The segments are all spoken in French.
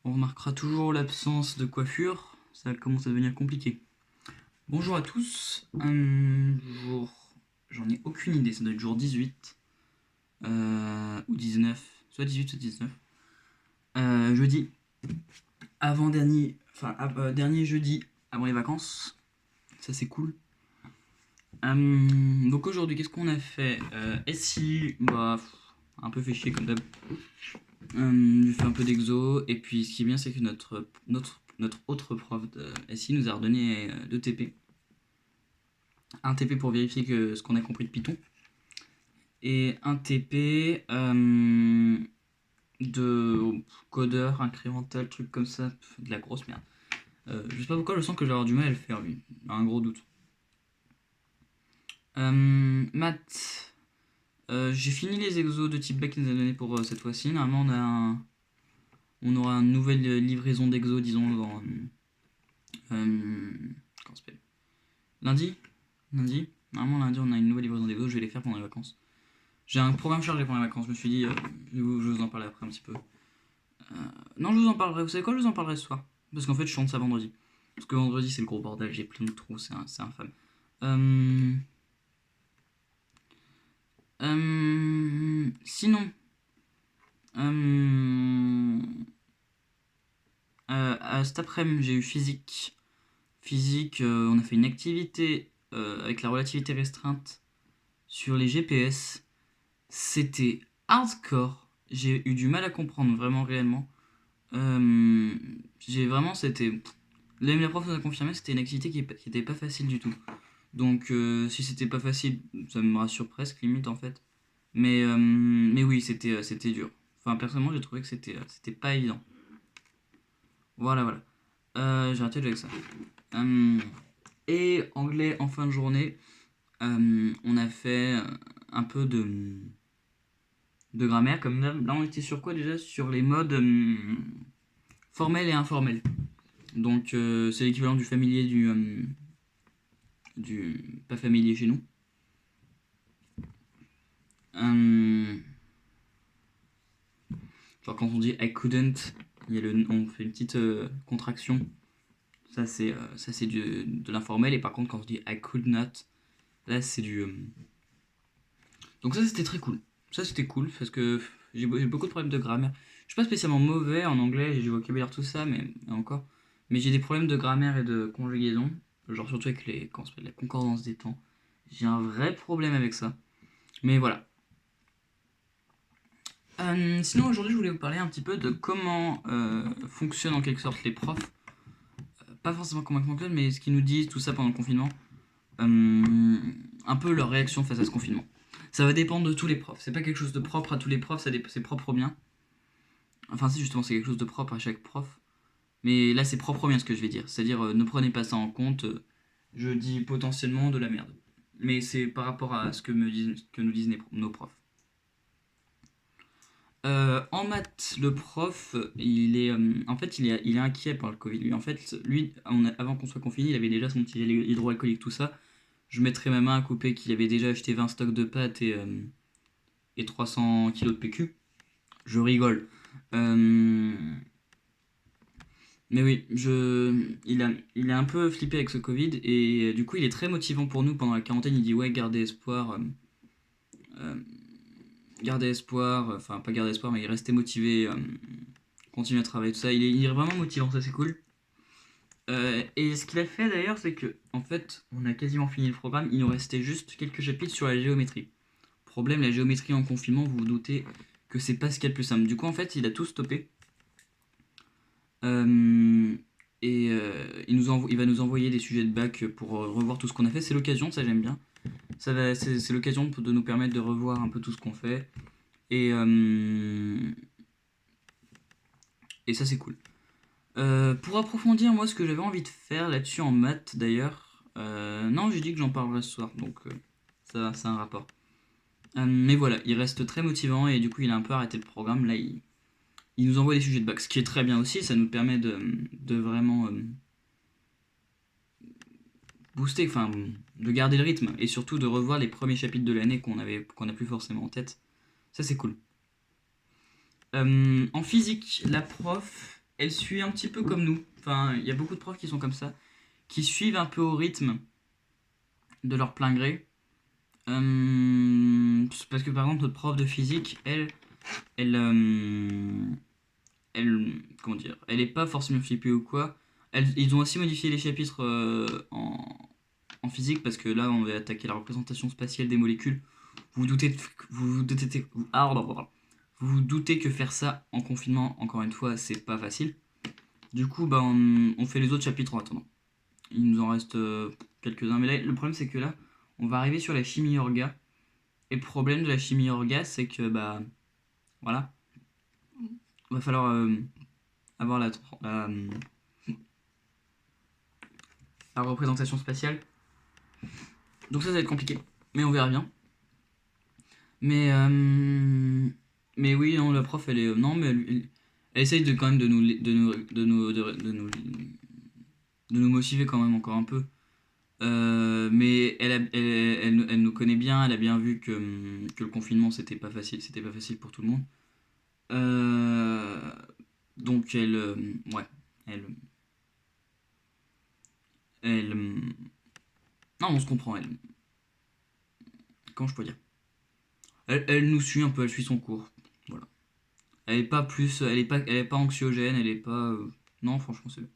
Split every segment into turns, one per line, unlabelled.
On remarquera toujours l'absence de coiffure, ça commence à devenir compliqué. Bonjour à tous, jour, j'en ai aucune idée, ça doit être jour 18 ou 19, soit 18 soit 19. Jeudi, avant-dernier, dernier jeudi avant les vacances, ça c'est cool. Donc aujourd'hui, qu'est-ce qu'on a fait? SI, un peu fait chier comme d'hab. J'ai fait un peu d'exo, et puis ce qui est bien, c'est que notre autre prof de SI nous a redonné 2 TP. Un TP pour vérifier que ce qu'on a compris de Python, et un TP de codeur, incrémental, truc comme ça, de la grosse merde. Je sais pas pourquoi, je sens que je vais avoir du mal à le faire, lui. Un gros doute. Maths. J'ai fini les exos de type bac qu'il nous a donné pour cette fois-ci. Normalement, on aura une nouvelle livraison d'exos, disons, dans. Comment ça s'appelle? Lundi. Normalement, lundi, on a une nouvelle livraison d'exos. Je vais les faire pendant les vacances. J'ai un programme chargé pendant les vacances. Je me suis dit, je vais vous en parler après un petit peu. Non, je vous en parlerai. Vous savez quoi? Je vous en parlerai ce soir. Parce qu'en fait, je chante ça vendredi. Parce que vendredi, c'est le gros bordel. J'ai plein de trous. C'est infâme. Sinon, cet après-midi, j'ai eu physique. Physique, on a fait une activité avec la relativité restreinte sur les GPS. C'était hardcore. J'ai eu du mal à comprendre vraiment réellement. C'était. La prof nous a confirmé que c'était une activité qui était pas facile du tout. Donc si c'était pas facile, ça me rassure presque limite en fait. Mais oui, c'était dur. Enfin, personnellement, j'ai trouvé que c'était pas évident. Voilà. J'ai arrêté de jouer avec ça. Et anglais en fin de journée, on a fait un peu de grammaire. Comme là, on était sur quoi déjà? Sur les modes formels et informels. Donc, c'est l'équivalent du familier du pas familier chez nous. Genre quand on dit I couldn't, on fait une petite contraction. Ça c'est de l'informel, et par contre quand on dit I could not, là c'est du. Donc ça c'était très cool. Ça c'était cool parce que j'ai beaucoup de problèmes de grammaire. Je suis pas spécialement mauvais en anglais, j'ai du vocabulaire tout ça, mais encore. Mais j'ai des problèmes de grammaire et de conjugaison, genre surtout avec la concordance des temps. J'ai un vrai problème avec ça. Mais voilà. Sinon aujourd'hui je voulais vous parler un petit peu de comment fonctionnent en quelque sorte les profs. Pas forcément comment ils fonctionnent, mais ce qu'ils nous disent, tout ça pendant le confinement. Un peu leur réaction face à ce confinement. Ça va dépendre de tous les profs. C'est pas quelque chose de propre à tous les profs, c'est propre au bien. Enfin si, justement c'est quelque chose de propre à chaque prof. Mais là c'est propre au bien ce que je vais dire. C'est-à-dire ne prenez pas ça en compte. Je dis potentiellement de la merde. Mais c'est par rapport à ce que nous disent nos profs. En maths, le prof, en fait, il est inquiet par le Covid. Lui, en fait, avant qu'on soit confiné, il avait déjà son petit gel hydroalcoolique, tout ça. Je mettrais ma main à couper qu'il avait déjà acheté 20 stocks de pâtes et 300 kilos de PQ. Je rigole. Mais oui, il a un peu flippé avec ce Covid, et du coup, il est très motivant pour nous pendant la quarantaine. Il dit ouais, gardez espoir. Garder espoir, enfin pas garder espoir, mais rester motivé, continuer à travailler, tout ça. Il est vraiment motivant, ça c'est cool. Et ce qu'il a fait d'ailleurs, c'est que en fait, on a quasiment fini le programme, il nous restait juste quelques chapitres sur la géométrie. Problème, la géométrie en confinement, vous vous doutez que c'est pas ce qu'il y a de plus simple. Du coup, en fait, il a tout stoppé. Il va nous envoyer des sujets de bac pour revoir tout ce qu'on a fait. C'est l'occasion, ça j'aime bien. C'est l'occasion de nous permettre de revoir un peu tout ce qu'on fait. Et ça c'est cool. Pour approfondir, moi, ce que j'avais envie de faire là-dessus en maths, d'ailleurs, non, j'ai dit que j'en parlerai ce soir, donc ça, c'est un rapport. Mais voilà, il reste très motivant, et du coup, il a un peu arrêté le programme. Là, il nous envoie des sujets de bac, ce qui est très bien aussi. Ça nous permet de vraiment booster, enfin, de garder le rythme, et surtout de revoir les premiers chapitres de l'année qu'on n'a plus forcément en tête. Ça, c'est cool. En physique, la prof, elle suit un petit peu comme nous. Enfin, il y a beaucoup de profs qui sont comme ça, qui suivent un peu au rythme de leur plein gré. Parce que par exemple, notre prof de physique, elle, comment dire, elle est pas forcément flippée ou quoi. Ils ont aussi modifié les chapitres en physique parce que là, on va attaquer la représentation spatiale des molécules. Vous vous doutez, vous vous doutez que faire ça en confinement, encore une fois, c'est pas facile. Du coup, bah, on fait les autres chapitres en attendant. Il nous en reste quelques-uns. Mais là, le problème, c'est que là, on va arriver sur la chimie orga. Et le problème de la chimie orga, c'est que, bah, voilà, va falloir avoir la représentation spatiale. Donc ça va être compliqué. Mais on verra bien. Mais, mais oui, non, la prof, elle est. Non, mais elle essaye de, quand même de nous motiver quand même encore un peu. Mais elle nous connaît bien, elle a bien vu que le confinement c'était pas facile pour tout le monde. Euh, donc ouais, elle, elle, non, on se comprend, elle, comment je peux dire, elle nous suit un peu, elle suit son cours, voilà. Elle est pas plus, elle est pas anxiogène, elle est pas, non, franchement c'est bien.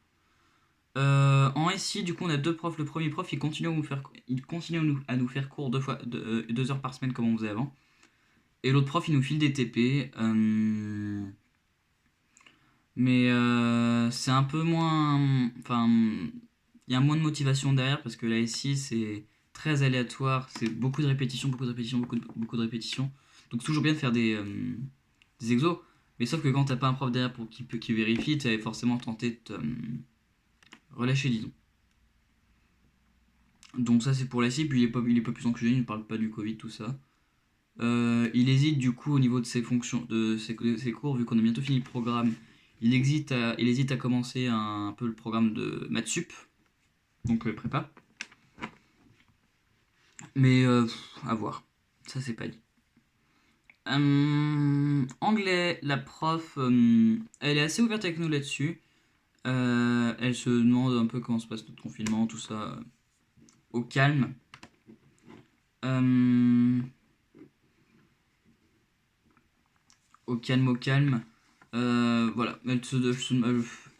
En SI, du coup, on a deux profs. Le premier prof, il continue à nous faire cours 2 heures par semaine comme on faisait avant. Et l'autre prof, il nous file des TP. Mais c'est un peu moins. Enfin, il y a moins de motivation derrière parce que la SI, c'est très aléatoire. C'est beaucoup de répétitions, beaucoup de répétitions, beaucoup de répétitions. Donc, c'est toujours bien de faire des exos. Mais sauf que quand t'as pas un prof derrière qui vérifie, t'es forcément tenté de te relâcher, disons. Donc ça c'est pour la cible, puis il est pas plus anxiogène, il ne parle pas du Covid, tout ça. Il hésite du coup au niveau de ses fonctions, de ses cours, vu qu'on a bientôt fini le programme. Il hésite à commencer un peu le programme de Matsup, donc prépa. Mais à voir, ça c'est pas dit. Anglais, la prof, elle est assez ouverte avec nous là-dessus. Elle se demande un peu comment se passe notre confinement, tout ça, au calme. Euh, Au calme, au calme. Voilà, elle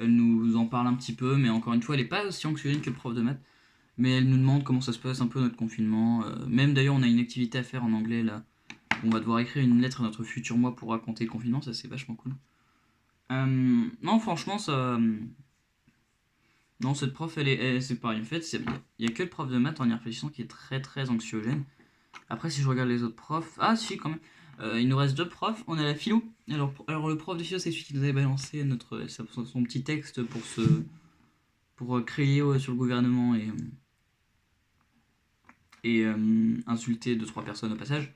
nous en parle un petit peu, mais encore une fois, elle est pas aussi anxiogène que le prof de maths. Mais elle nous demande comment ça se passe un peu notre confinement. Même d'ailleurs, on a une activité à faire en anglais là. On va devoir écrire une lettre à notre futur moi pour raconter le confinement, ça c'est vachement cool. Non, franchement, ça. Non, cette prof, c'est pareil. En fait, il y a que le prof de maths en y réfléchissant qui est très très anxiogène. Après, si je regarde les autres profs. Ah, si, quand même. Il nous reste deux profs. On a la philo. Alors le prof de philo, c'est celui qui nous avait balancé son petit texte pour crier sur le gouvernement et insulter deux trois personnes au passage.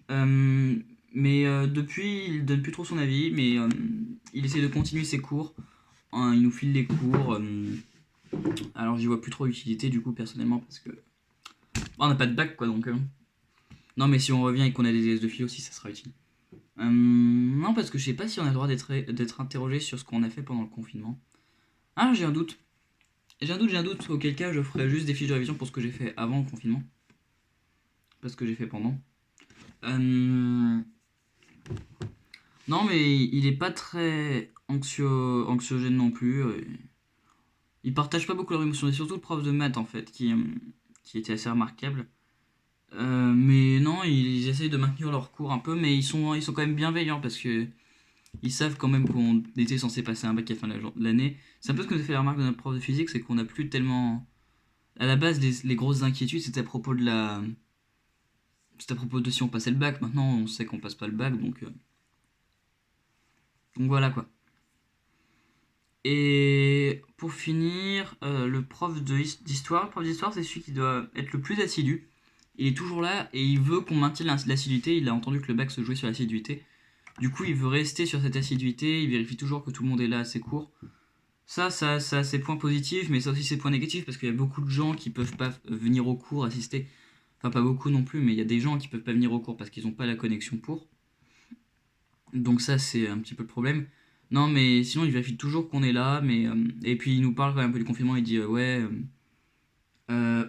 Mais depuis, il donne plus trop son avis, mais il essaie de continuer ses cours. Hein, il nous file les cours. Alors j'y vois plus trop l'utilité du coup personnellement parce que on n'a pas de bac quoi donc. Non mais si on revient et qu'on a des élèves de philo aussi ça sera utile. Non parce que je sais pas si on a le droit d'être interrogé sur ce qu'on a fait pendant le confinement. Ah j'ai un doute. J'ai un doute. Auquel cas je ferai juste des fiches de révision pour ce que j'ai fait avant le confinement. Pas ce que j'ai fait pendant. Euh, Non mais il est pas très anxiogène non plus. Il partage pas beaucoup leurs émotions. Et surtout le prof de maths en fait qui était assez remarquable. Mais non, ils essayent de maintenir leur cours un peu, mais ils sont quand même bienveillants parce que ils savent quand même qu'on était censé passer un bac à la fin de l'année. C'est un peu ce que nous a fait la remarque de notre prof de physique, c'est qu'on n'a plus tellement. À la base, les grosses inquiétudes, c'était à propos de la. C'était à propos de si on passait le bac. Maintenant, on sait qu'on passe pas le bac, donc voilà quoi. Et pour finir, le prof d'histoire, c'est celui qui doit être le plus assidu. Il est toujours là et il veut qu'on maintienne l'assiduité. Il a entendu que le bac se jouait sur l'assiduité. Du coup, il veut rester sur cette assiduité, il vérifie toujours que tout le monde est là à ses cours. Ça a ses points positifs, mais ça a aussi ses points négatifs parce qu'il y a beaucoup de gens qui peuvent pas venir au cours assister. Enfin, pas beaucoup non plus, mais il y a des gens qui peuvent pas venir au cours parce qu'ils n'ont pas la connexion pour. Donc ça, c'est un petit peu le problème. Non, mais sinon, il vérifie toujours qu'on est là. Et puis, il nous parle quand même un peu du confinement. Il dit ouais,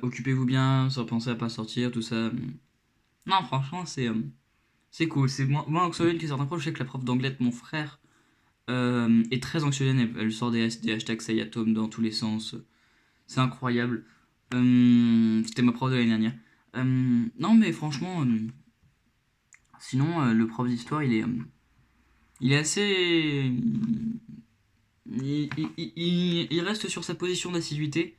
occupez-vous bien, sans penser à pas sortir, tout ça. Non, franchement, c'est cool. C'est moins anxiogène que certains profs. Je sais que la prof d'anglais de mon frère est très anxiogène. Elle sort des hashtags Sayatome dans tous les sens. C'est incroyable. C'était ma prof de l'année dernière. Non, mais franchement, sinon, le prof d'histoire, il est assez. Il reste sur sa position d'assiduité,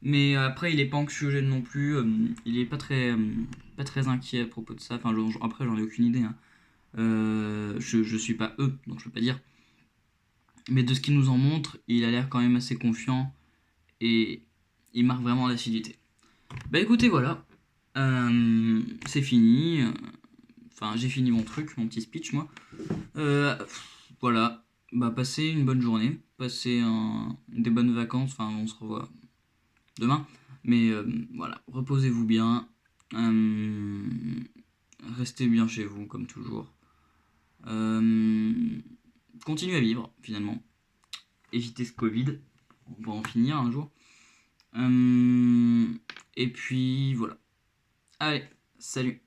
mais après, il est pas anxiogène non plus. Il est pas très inquiet à propos de ça. Enfin, après, j'en ai aucune idée, hein. Je suis pas eux, donc je peux pas dire. Mais de ce qu'il nous en montre, il a l'air quand même assez confiant et il marque vraiment l'assiduité. Bah écoutez, voilà. C'est fini. Enfin, j'ai fini mon truc, mon petit speech, moi. Voilà. Bah, passez une bonne journée. Passez des bonnes vacances. Enfin, on se revoit demain. Mais voilà, reposez-vous bien. Euh, Restez bien chez vous, comme toujours. Euh, Continuez à vivre, finalement. Évitez ce Covid. On va en finir un jour. Et puis, voilà. Allez, salut.